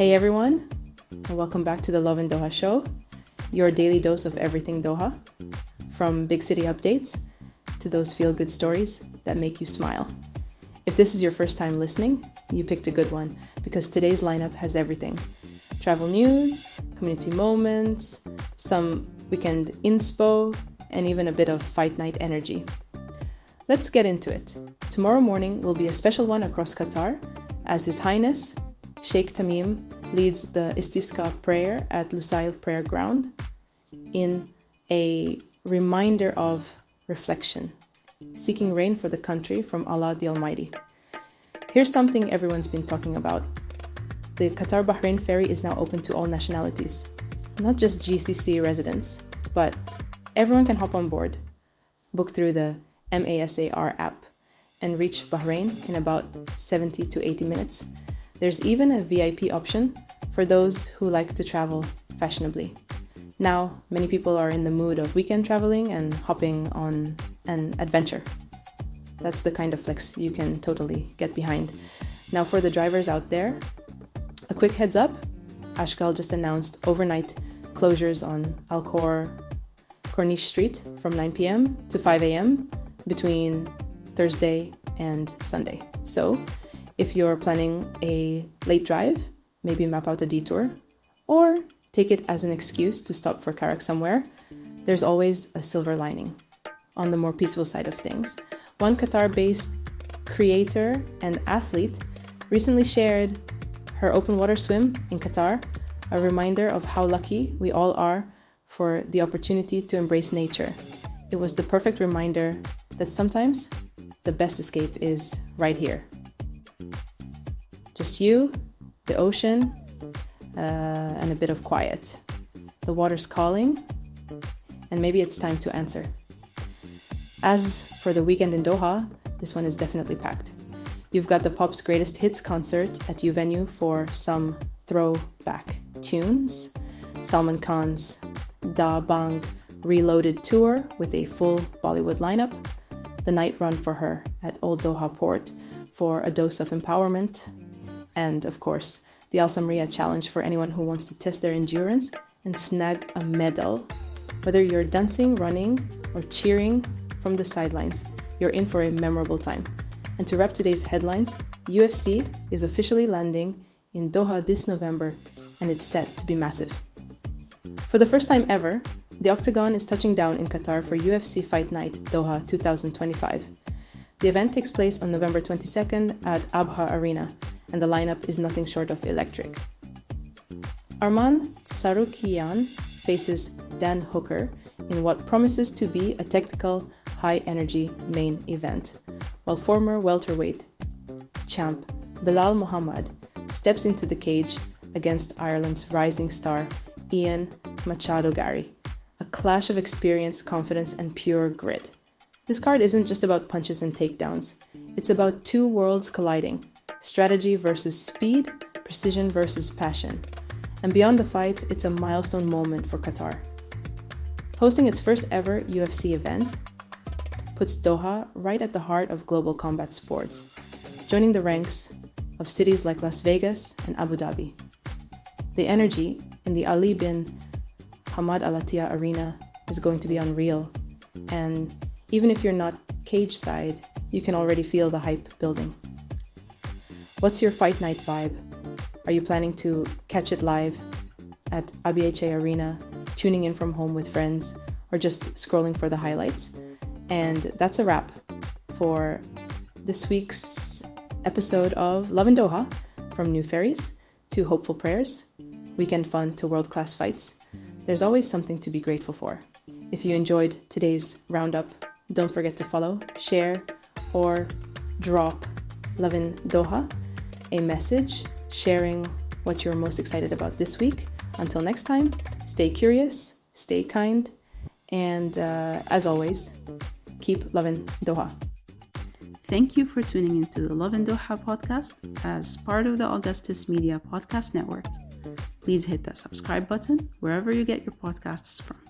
Hey everyone, and welcome back to the Lovin Doha show, your daily dose of everything Doha, from big city updates to those feel-good stories that make you smile. If this is your first time listening, you picked a good one because today's lineup has everything. Travel news, community moments, some weekend inspo, and even a bit of fight night energy. Let's get into it. Tomorrow morning will be a special one across Qatar as His Highness Sheikh Tamim leads the Istisqa prayer at Lusail Prayer Ground in a reminder of reflection, seeking rain for the country from Allah the Almighty. Here's something everyone's been talking about. The Qatar-Bahrain Ferry is now open to all nationalities, not just GCC residents, but everyone can hop on board, book through the MASAR app, and reach Bahrain in about 70 to 80 minutes. There's even a VIP option for those who like to travel fashionably. Now, many people are in the mood of weekend traveling and hopping on an adventure. That's the kind of flex you can totally get behind. Now, for the drivers out there, a quick heads up, Ashghal just announced overnight closures on Al Khor Corniche Street from 9 p.m. to 5 a.m. between Thursday and Sunday. So, if you're planning a late drive, maybe map out a detour, or take it as an excuse to stop for karak somewhere, there's always a silver lining. On the more peaceful side of things, one Qatar-based creator and athlete recently shared her open water swim in Qatar, a reminder of how lucky we all are for the opportunity to embrace nature. It was the perfect reminder that sometimes the best escape is right here. Just you, the ocean, and a bit of quiet. The water's calling, and maybe it's time to answer. As for the weekend in Doha, this one is definitely packed. You've got the Pop's Greatest Hits concert at U Venue for some throwback tunes, Salman Khan's Da Bang Reloaded tour with a full Bollywood lineup, the night run for her at Old Doha Port for a dose of empowerment, and of course, the Al Samriya Challenge for anyone who wants to test their endurance and snag a medal. Whether you're dancing, running, or cheering from the sidelines, you're in for a memorable time. And to wrap today's headlines, UFC is officially landing in Doha this November, and it's set to be massive. For the first time ever, the Octagon is touching down in Qatar for UFC Fight Night Doha 2025. The event takes place on November 22nd at Abha Arena, and the lineup is nothing short of electric. Arman Tsarukyan faces Dan Hooker in what promises to be a technical, high-energy main event, while former welterweight champ Bilal Muhammad steps into the cage against Ireland's rising star Ian Machado Gary, a clash of experience, confidence, and pure grit. This card isn't just about punches and takedowns. It's about two worlds colliding, strategy versus speed, precision versus passion. And beyond the fights, it's a milestone moment for Qatar. Hosting its first ever UFC event puts Doha right at the heart of global combat sports, joining the ranks of cities like Las Vegas and Abu Dhabi. The energy in the Ali bin Hamad Al Attiyah Arena is going to be unreal, and even if you're not cage side, you can already feel the hype building. What's your fight night vibe? Are you planning to catch it live at ABHA Arena, tuning in from home with friends, or just scrolling for the highlights? And that's a wrap for this week's episode of Lovin Doha, from new ferries to hopeful prayers, weekend fun to world-class fights. There's always something to be grateful for. If you enjoyed today's roundup, don't forget to follow, share, or drop Lovin Doha a message sharing what you're most excited about this week. Until next time, stay curious, stay kind, and as always, keep loving Doha. Thank you for tuning into the Lovin Doha podcast as part of the Augustus Media Podcast Network. Please hit that subscribe button wherever you get your podcasts from.